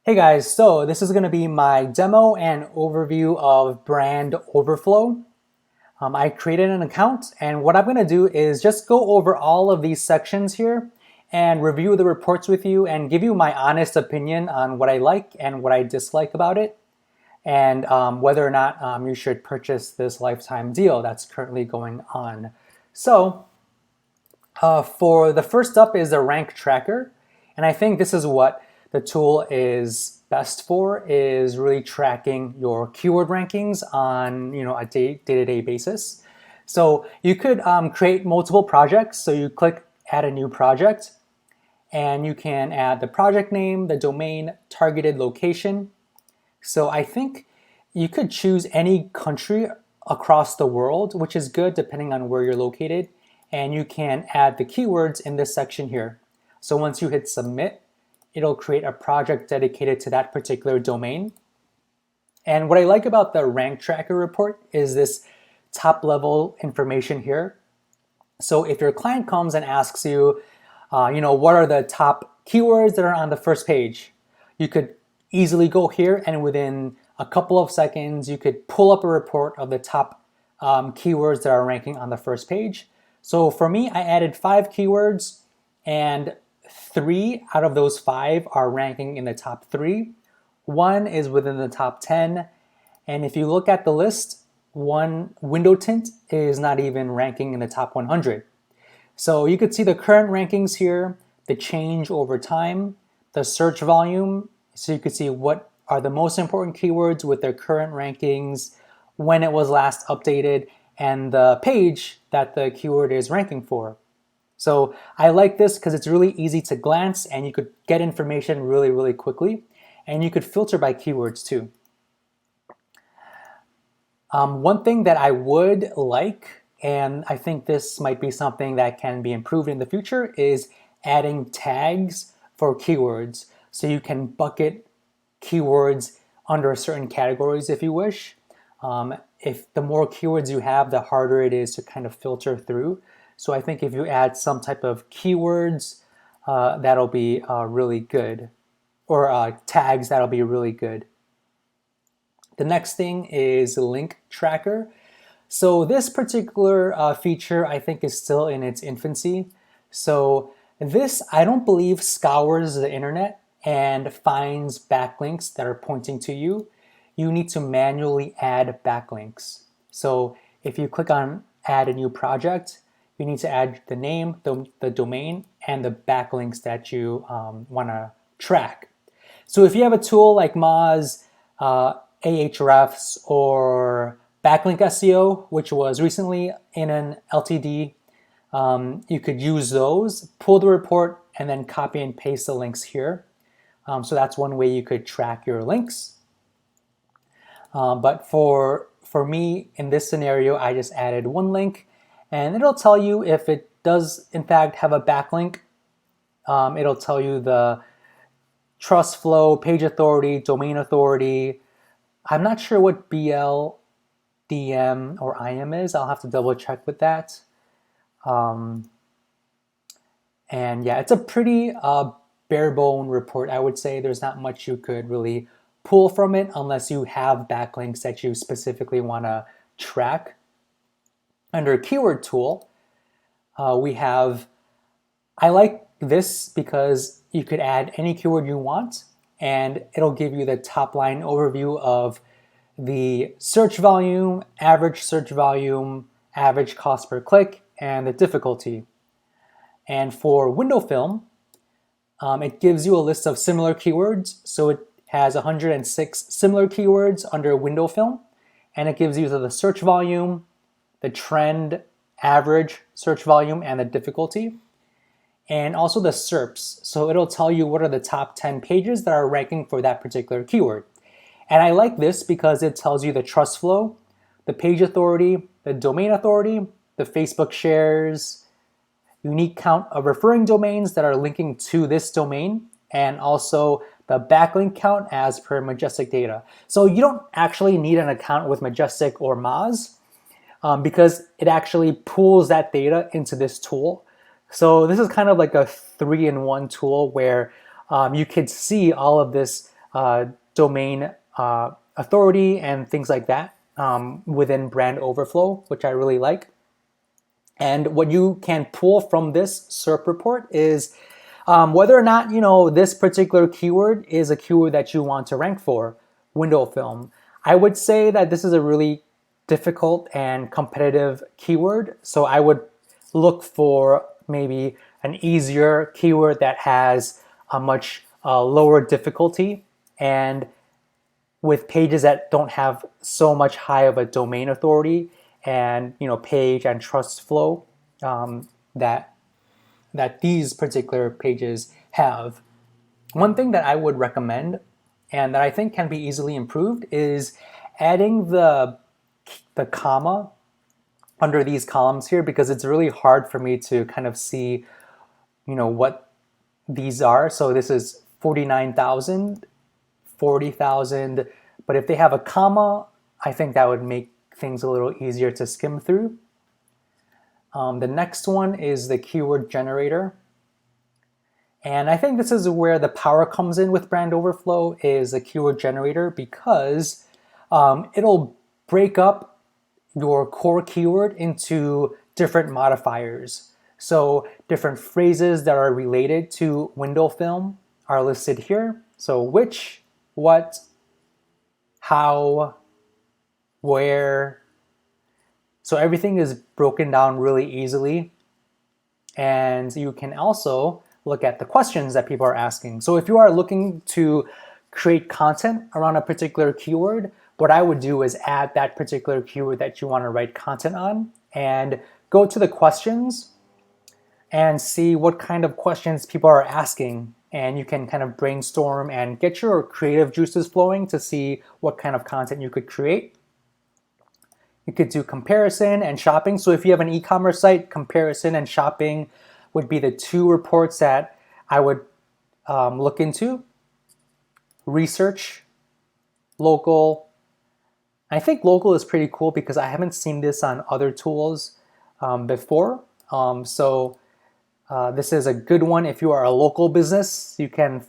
Hey guys, so this is going to be my demo and overview of Brand Overflow. I created an account, and what I'm going to do is just go over all of these sections here and review the reports with you and give you my honest opinion on what I like and what I dislike about it, and whether or not you should purchase this lifetime deal that's currently going on. So for the first up is the rank tracker, and I think this is what the tool is best for, is really tracking your keyword rankings on a day-to-day basis. So you could create multiple projects. So you click add a new project, and you can add the project name, the domain, targeted location. So I think you could choose any country across the world, which is good depending on where you're located. And you can add the keywords in this section here. So once you hit submit, it'll create a project dedicated to that particular domain. And what I like about the rank tracker report is this top level information here. So if your client comes and asks you, what are the top keywords that are on the first page, you could easily go here, and within a couple of seconds, you could pull up a report of the top keywords that are ranking on the first page. So for me, I added 5 keywords, and 3 out of those 5 are ranking in the top 3. 1 is within the top 10. And if you look at the list, one window tint is not even ranking in the top 100. So you could see the current rankings here, the change over time, the search volume. So you could see what are the most important keywords with their current rankings, when it was last updated, and the page that the keyword is ranking for. So I like this because it's really easy to glance, and you could get information really, really quickly. And you could filter by keywords too. One thing that I would like, and I think this might be something that can be improved in the future, is adding tags for keywords. So you can bucket keywords under certain categories if you wish. If the more keywords you have, the harder it is to kind of filter through. So I think if you add some type of keywords, that'll be really good, or tags, that'll be really good. The next thing is link tracker. So this particular feature, I think, is still in its infancy. So this, I don't believe, scours the internet and finds backlinks that are pointing to you. You need to manually add backlinks. So if you click on add a new project, you need to add the name, the domain, and the backlinks that you want to track. So if you have a tool like Moz, Ahrefs, or Backlink SEO, which was recently in an LTD, you could use those, pull the report, and then copy and paste the links here. So that's one way you could track your links. But for me, in this scenario, I just added one link, and it'll tell you if it does in fact have a backlink. It'll tell you the trust flow, page authority, domain authority. I'm not sure what BL, DM, or IM is. I'll have to double check with that. And yeah, it's a pretty bare bone report, I would say. There's not much you could really pull from it unless you have backlinks that you specifically want to track. Under keyword tool, I like this because you could add any keyword you want, and it'll give you the top line overview of the search volume, average cost per click, and the difficulty. And for window film, it gives you a list of similar keywords. So it has 106 similar keywords under window film, and it gives you the search volume, the trend, average search volume, and the difficulty, and also the SERPs. So it'll tell you what are the top 10 pages that are ranking for that particular keyword. And I like this because it tells you the trust flow, the page authority, the domain authority, the Facebook shares, unique count of referring domains that are linking to this domain, and also the backlink count as per Majestic data. So you don't actually need an account with Majestic or Moz, because it actually pulls that data into this tool. So this is kind of like a 3-in-1 tool where you could see all of this domain authority and things like that within Brand Overflow, which I really like. And what you can pull from this SERP report is whether or not this particular keyword is a keyword that you want to rank for, window film. I would say that this is a really difficult and competitive keyword, so I would look for maybe an easier keyword that has a much lower difficulty and with pages that don't have so much high of a domain authority and page and trust flow that these particular pages have. One thing that I would recommend and that I think can be easily improved is adding the comma under these columns here, because it's really hard for me to kind of see what these are. So this is 49,000, 40,000, but if they have a comma, I think that would make things a little easier to skim through. The next one is the keyword generator. And I think this is where the power comes in with Brand Overflow, is the keyword generator, because it'll break up your core keyword into different modifiers. So different phrases that are related to window film are listed here. So which, what, how, where. So everything is broken down really easily. And you can also look at the questions that people are asking. So if you are looking to create content around a particular keyword, what I would do is add that particular keyword that you want to write content on and go to the questions and see what kind of questions people are asking. And you can kind of brainstorm and get your creative juices flowing to see what kind of content you could create. You could do comparison and shopping. So if you have an e-commerce site, comparison and shopping would be the two reports that I would look into. Research, local. I think local is pretty cool because I haven't seen this on other tools before. This is a good one if you are a local business. You can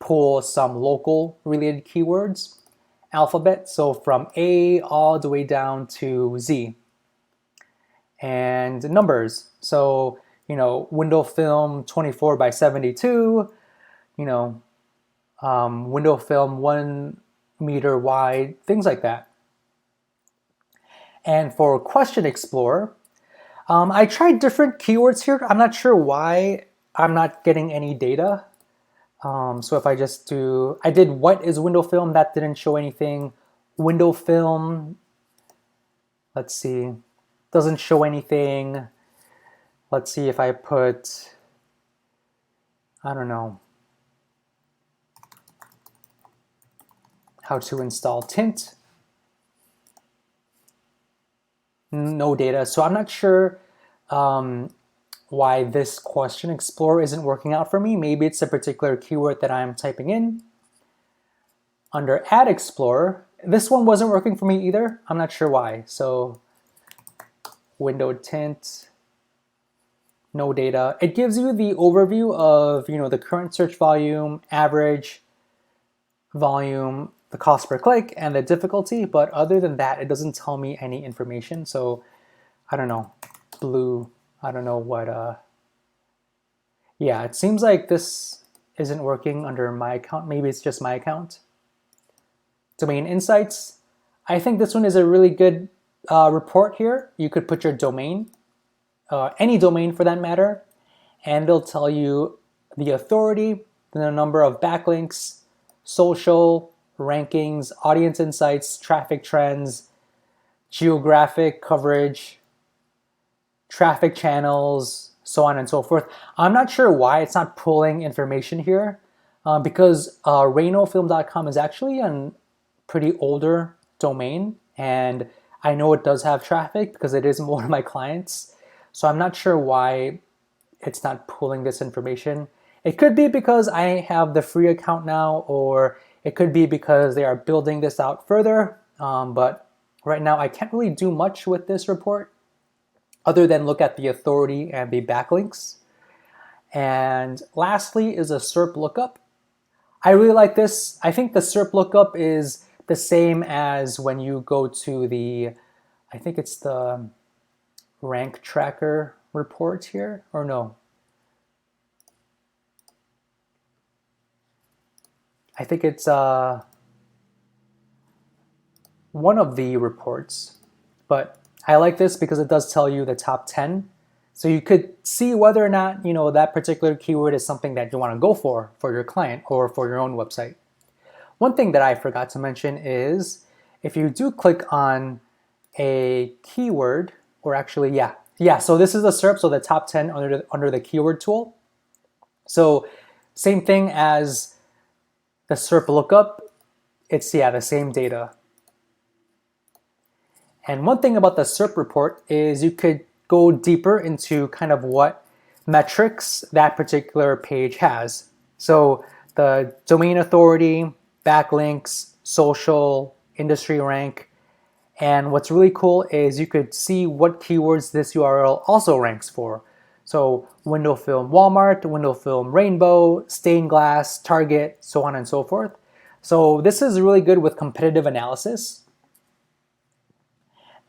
pull some local related keywords. Alphabet, so from A all the way down to Z. And numbers, so window film 24 by 72, window film 1 meter wide, things like that. And for Question Explorer, I tried different keywords here. I'm not sure why I'm not getting any data. So if I just I did what is window film, that didn't show anything. Window film, let's see, doesn't show anything. Let's see if I put, I don't know, how to install tint. No data. So I'm not sure why this Question Explorer isn't working out for me. Maybe it's a particular keyword that I'm typing in. Under Ad Explorer, this one wasn't working for me either. I'm not sure why. So window tint, no data. It gives you the overview of the current search volume, average volume, the cost per click, and the difficulty. But other than that, it doesn't tell me any information. So I don't know. Blue. I don't know what. Yeah, it seems like this isn't working under my account. Maybe it's just my account. Domain Insights. I think this one is a really good report here. You could put your domain, any domain for that matter, and it'll tell you the authority, the number of backlinks, social, rankings, audience insights, traffic trends, geographic coverage, traffic channels, so on and so forth. I'm not sure why it's not pulling information here because rainofilm.com is actually a pretty older domain, and I know it does have traffic because it is one of my clients. So I'm not sure why it's not pulling this information. It could be because I have the free account now, or it could be because they are building this out further. But right now I can't really do much with this report other than look at the authority and the backlinks. And lastly is a SERP Lookup. I really like this. I think the SERP lookup is the same as when you go to the, I think it's the rank tracker report here, or no. I think it's one of the reports, but I like this because it does tell you the top 10. So you could see whether or not, that particular keyword is something that you want to go for your client or for your own website. One thing that I forgot to mention is if you do click on a keyword, or actually, so this is the SERP, so the top 10 under the keyword tool. So same thing as the SERP lookup, it's the same data. And one thing about the SERP report is you could go deeper into kind of what metrics that particular page has. So the domain authority, backlinks, social, industry rank, and what's really cool is you could see what keywords this URL also ranks for. So window film Walmart, window film Rainbow, stained glass, Target, so on and so forth. So this is really good with competitive analysis.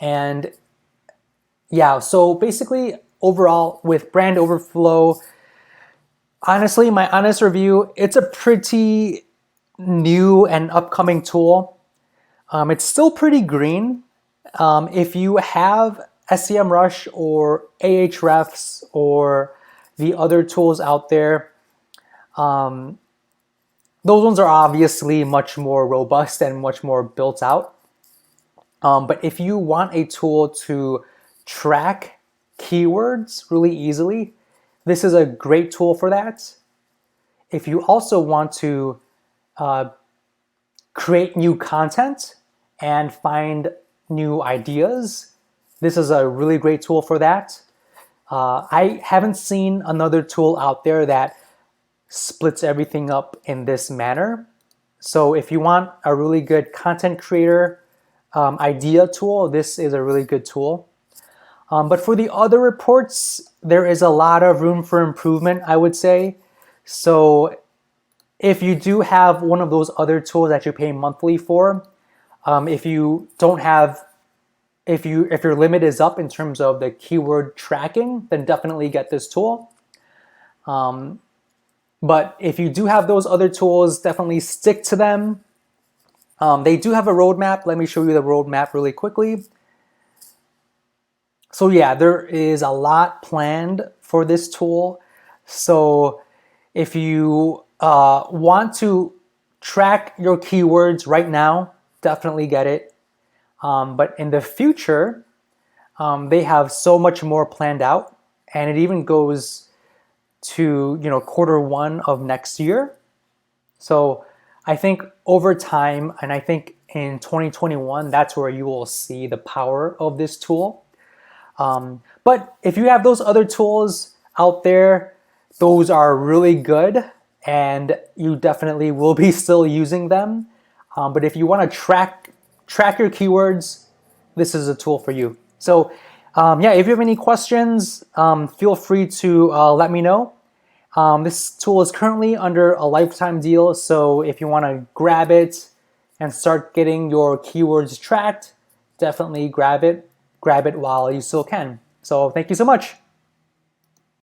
And so basically overall with Brand Overflow, honestly, my honest review, it's a pretty new and upcoming tool. It's still pretty green. If you have SEMrush or Ahrefs or the other tools out there, those ones are obviously much more robust and much more built out. But if you want a tool to track keywords really easily, this is a great tool for that. If you also want to create new content and find new ideas, this is a really great tool for that. I haven't seen another tool out there that splits everything up in this manner. So if you want a really good content creator idea tool, this is a really good tool. But for the other reports, there is a lot of room for improvement, I would say. So if you do have one of those other tools that you pay monthly for, if you don't have, if your limit is up in terms of the keyword tracking, then definitely get this tool. But if you do have those other tools, definitely stick to them. They do have a roadmap. Let me show you the roadmap really quickly. So there is a lot planned for this tool. So if you want to track your keywords right now, definitely get it. But in the future, they have so much more planned out, and it even goes to Q1 of next year. So I think over time, and I think in 2021, that's where you will see the power of this tool. But if you have those other tools out there, those are really good, and you definitely will be still using them. But if you want to track your keywords, this is a tool for you. So if you have any questions, feel free to let me know. This tool is currently under a lifetime deal, so if you want to grab it and start getting your keywords tracked, definitely grab it while you still can. So thank you so much.